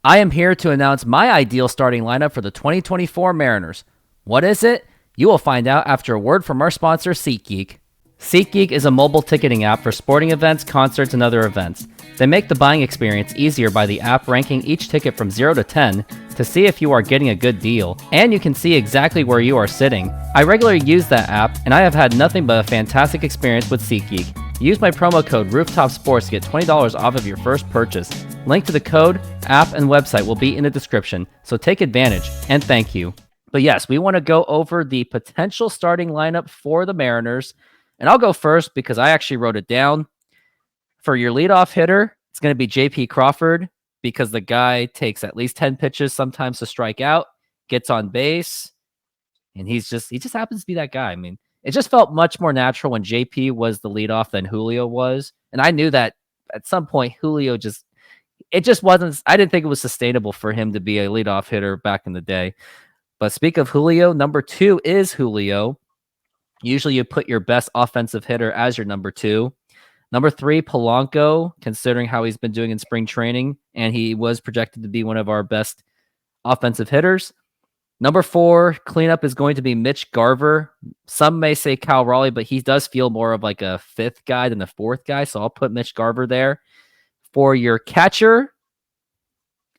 I am here to announce my ideal starting lineup for the 2024 Mariners. What is it? You will find out after a word from our sponsor, SeatGeek. SeatGeek is a mobile ticketing app for sporting events, concerts, and other events. They make the buying experience easier by the app ranking each ticket from 0 to 10 to see if you are getting a good deal, and you can see exactly where you are sitting. I regularly use that app, and I have had nothing but a fantastic experience with SeatGeek. Use my promo code ROOFTOPSPORTS to get $20 off of your first purchase. Link to the code, app, and website will be in the description, so take advantage, and thank you. But yes, we want to go over the potential starting lineup for the Mariners, and I'll go first because I actually wrote it down. For your leadoff hitter, it's going to be JP Crawford because the guy takes at least 10 pitches sometimes to strike out, gets on base, and he just happens to be that guy. I mean, it just felt much more natural when JP was the leadoff than Julio was. And I knew that at some point Julio it just wasn't, I didn't think it was sustainable for him to be a leadoff hitter back in the day. But speak of Julio, number 2 is Julio. Usually you put your best offensive hitter as your number 2. Number 3, Polanco, considering how he's been doing in spring training, and he was projected to be one of our best offensive hitters. Number 4, cleanup is going to be Mitch Garver. Some may say Cal Raleigh, but he does feel more of like a 5th guy than a 4th guy, so I'll put Mitch Garver there. For your catcher,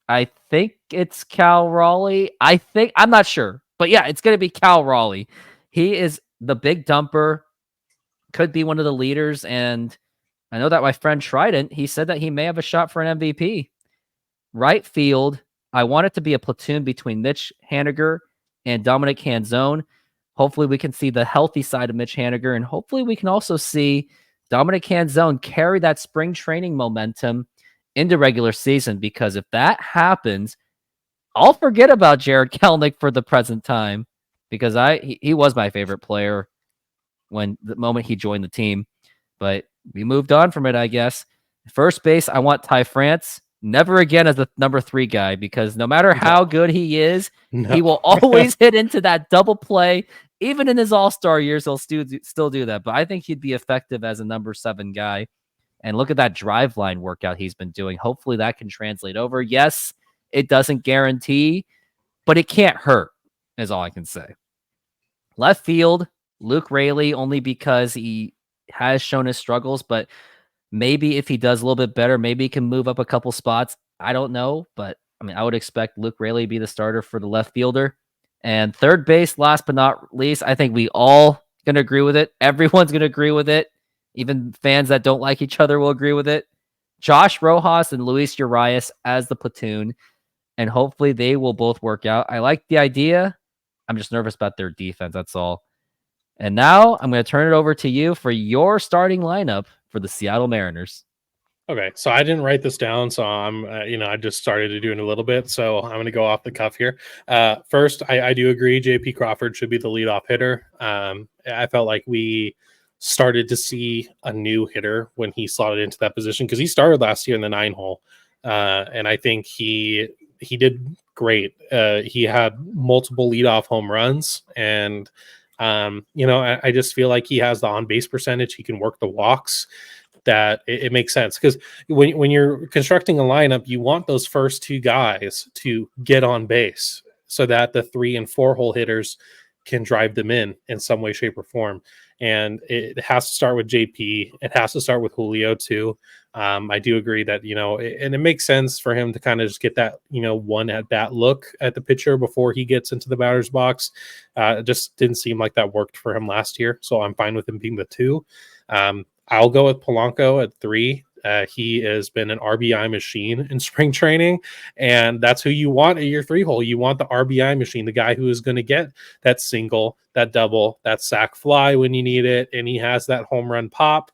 I think it's Cal Raleigh. I'm not sure, but yeah, it's going to be Cal Raleigh. He is the big dumper, could be one of the leaders, and I know that my friend Trident, he said that he may have a shot for an MVP. Right field, I want it to be a platoon between Mitch Haniger and Dominic Canzone. Hopefully we can see the healthy side of Mitch Haniger, and hopefully we can also see Dominic Canzone carry that spring training momentum into regular season, because if that happens, I'll forget about Jared Kelenic for the present time, because he was my favorite player when the moment he joined the team, but we moved on from it, I guess. First base, I want Ty France. Never again as the number 3 guy, because no matter how good he is, he will always hit into that double play. Even in his all-star years, he'll still do that. But I think he'd be effective as a number 7 guy. And look at that drive line workout he's been doing. Hopefully that can translate over. Yes, it doesn't guarantee, but it can't hurt, is all I can say. Left field, Luke Raley, only because he has shown his struggles, but maybe if he does a little bit better, maybe he can move up a couple spots. I don't know, but I mean, I would expect Luke Raley to be the starter for the left fielder. And third base, last but not least, I think we all going to agree with it. Everyone's going to agree with it. Even fans that don't like each other will agree with it. Josh Rojas and Luis Urias as the platoon, and hopefully they will both work out. I like the idea. I'm just nervous about their defense. That's all. And now I'm going to turn it over to you for your starting lineup for the Seattle Mariners. Okay, so I didn't write this down, so I'm, I just started to do it a little bit, so I'm going to go off the cuff here. First, I do agree JP Crawford should be the leadoff hitter. I felt like we started to see a new hitter when he slotted into that position, because he started last year in the 9-hole, and I think he did great. He had multiple leadoff home runs, and I just feel like he has the on-base percentage. He can work the walks. That it makes sense, because when you're constructing a lineup, you want those first 2 guys to get on base so that the 3 and 4 hole hitters can drive them in some way, shape, or form. And it has to start with JP. It has to start with Julio too. I do agree that, and it makes sense for him to kind of just get that, one at bat look at the pitcher before he gets into the batter's box. It just didn't seem like that worked for him last year. So I'm fine with him being the 2. I'll go with Polanco at 3. He has been an RBI machine in spring training, and that's who you want at your 3-hole. You want the RBI machine, the guy who is going to get that single, that double, that sac fly when you need it, and he has that home run pop.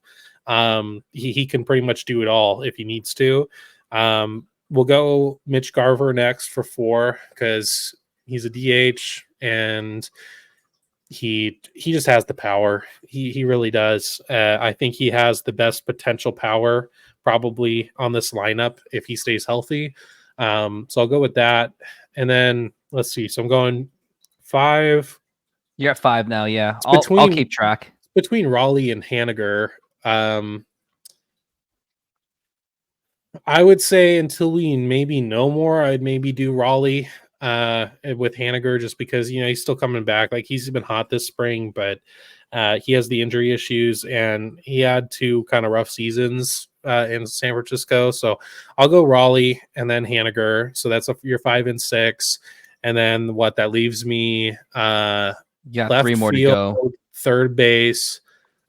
He can pretty much do it all if he needs to. We'll go Mitch Garver next for 4, because he's a DH, and he just has the power. He really does. I think he has the best potential power probably on this lineup if he stays healthy. So I'll go with that. And then let's see. So I'm going 5. You're at 5 now. Yeah. I'll keep track. Between Raleigh and Haniger. I would say until we maybe know more, I'd maybe do Raleigh with Haniger just because he's still coming back. Like he's been hot this spring, but he has the injury issues and he had two kind of rough seasons in San Francisco. So I'll go Raleigh and then Haniger. So that's your 5 and 6, and then what that leaves me You got three left more to field, go. third base,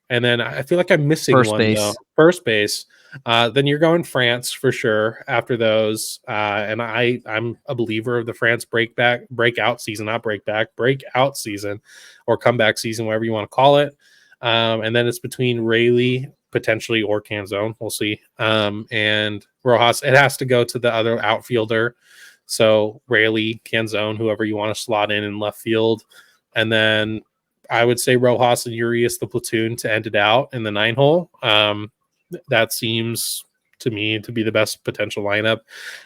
and then I feel like I'm missing First one though. base. First base. Then you're going France for sure after those. And I'm a believer of the France breakout season, not breakout season or comeback season, whatever you want to call it. And then it's between Rayleigh potentially or Canzone. We'll see. And Rojas. It has to go to the other outfielder. So Rayleigh, Canzone, whoever you want to slot in left field. And then I would say Rojas and Urias the platoon to end it out in the 9 hole. That seems to me to be the best potential lineup.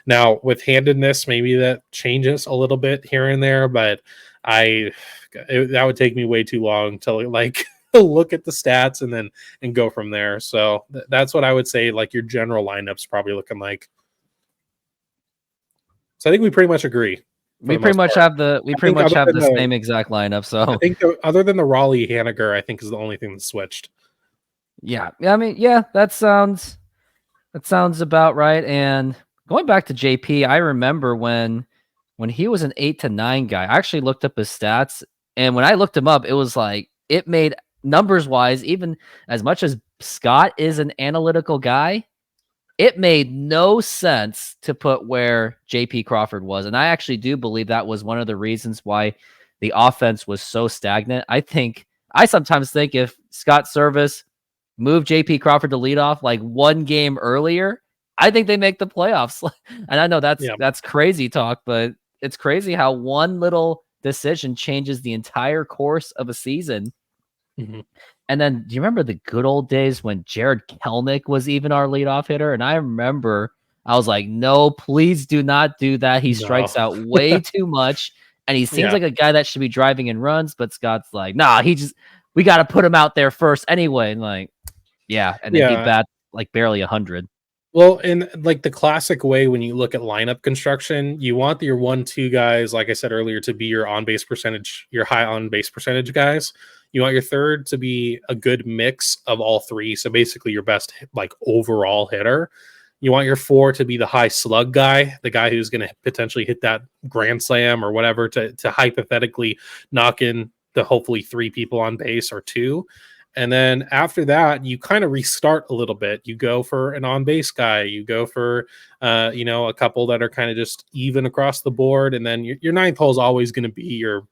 Now with handedness, maybe that changes a little bit here and there, but that would take me way too long to like look at the stats and go from there. So that's what I would say. Like your general lineup's probably looking like. So I think we pretty much agree. For We the pretty most much part. have the I think other than same exact lineup. I So think other than the Raleigh Haniger, I think is the only thing that switched. yeah, I mean, yeah, that sounds about right. And going back to JP, I remember when he was an 8 to 9 guy. I actually looked up his stats, and when I looked him up, it was like it made numbers wise, even as much as Scott is an analytical guy, it made no sense to put where JP Crawford was. And I actually do believe that was one of the reasons why the offense was so stagnant. I sometimes think if Scott Service moved JP Crawford to lead off like one game earlier, I think they make the playoffs. And I know Yeah. that's crazy talk, but it's crazy how one little decision changes the entire course of a season. Mm-hmm. And then, do you remember the good old days when Jared Kelnick was even our leadoff hitter? And I remember I was like, no, please do not do that. He No. strikes out way too much. And he seems Yeah. like a guy that should be driving in runs, but Scott's like, nah, we got to put him out there first anyway. And like, yeah. And then he'd Yeah. bat like barely 100. Well, in like the classic way, when you look at lineup construction, you want your 1-2 guys, like I said earlier, to be your on base percentage, your high on base percentage guys. You want your third to be a good mix of all three. So basically, your best like overall hitter. You want your 4 to be the high slug guy, the guy who's going to potentially hit that grand slam or whatever to hypothetically knock in the hopefully 3 people on base or 2. And then after that, you kind of restart a little bit. You go for an on base guy. You go for, a couple that are kind of just even across the board. And then your 9th hole is always going to be your,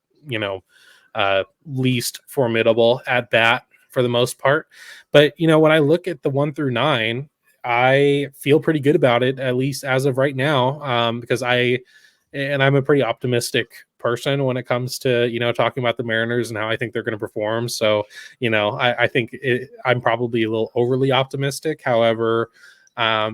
least formidable at bat for the most part. But, when I look at the 1 through 9, I feel pretty good about it, at least as of right now, because I'm a pretty optimistic person when it comes to talking about the Mariners and how I think they're going to perform. So I think I'm probably a little overly optimistic. However, I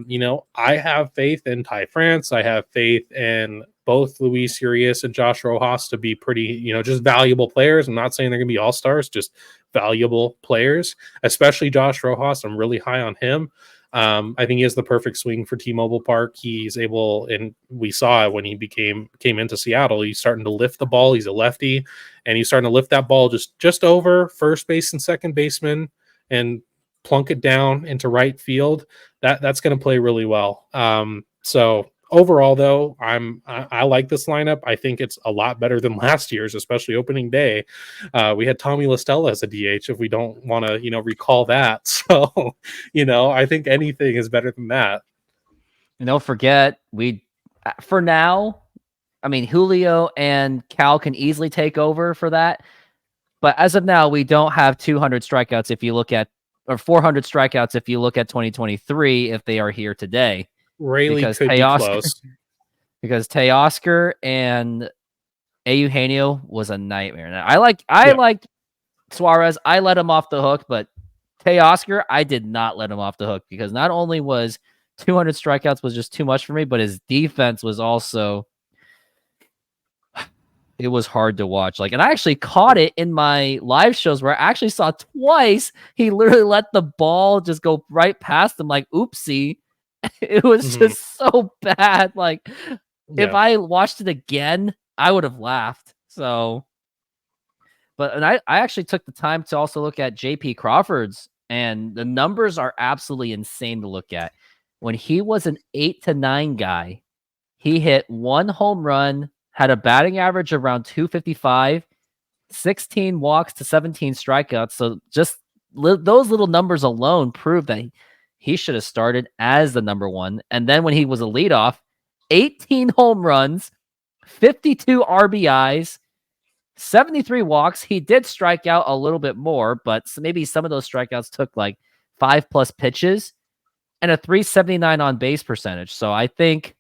have faith in Ty France. I have faith in both Luis Urias and Josh Rojas to be pretty just valuable players. I'm not saying they're going to be all stars, just valuable players, especially Josh Rojas. I'm really high on him. I think he has the perfect swing for T-Mobile Park. He's able, and we saw it when he came into Seattle. He's starting to lift the ball. He's a lefty, and he's starting to lift that ball just over first base and second baseman, and plunk it down into right field. That's going to play really well. So overall, though, I like this lineup. I think it's a lot better than last year's, especially opening day. We had Tommy LaStella as a DH. If we don't want to, recall that, so I think anything is better than that. And don't forget, for now, I mean, Julio and Cal can easily take over for that. But as of now, we don't have 200 strikeouts if you look at, or 400 strikeouts if you look at 2023 if they are here today. Rayleigh Because could be close. Because Teoscar and Eugenio was a nightmare. Now, I liked Suarez. I let him off the hook, but Teoscar, I did not let him off the hook because not only was 200 strikeouts was just too much for me, but his defense was also, it was hard to watch. Like, and I actually caught it in my live shows where I actually saw twice he literally let the ball just go right past him, like oopsie. It was Mhm. just so bad. Like, if Yeah. I watched it again, I would have laughed. So, but and I actually took the time to also look at JP Crawford's, and the numbers are absolutely insane to look at. When he was an 8 to 9 guy, he hit 1 home run, had a batting average around 255, 16 walks to 17 strikeouts. So just those little numbers alone prove that he should have started as the number one. And then when he was a leadoff, 18 home runs, 52 RBIs, 73 walks. He did strike out a little bit more, but maybe some of those strikeouts took like 5+ pitches, and a 379 on base percentage. So I think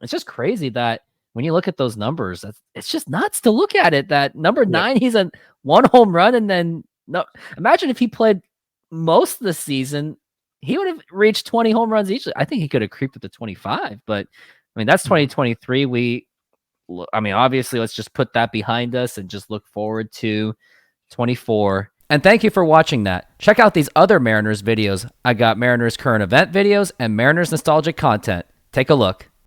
it's just crazy that when you look at those numbers, it's just nuts to look at it. That number Yep. 9, he's a 1 home run, and then no. Imagine if he played most of the season, he would have reached 20 home runs each. I think he could have creeped up to 25, but I mean that's Mhm. 2023. I mean, obviously, let's just put that behind us and just look forward to 24. And thank you for watching that. Check out these other Mariners videos. I got Mariners current event videos and Mariners nostalgic content. Take a look.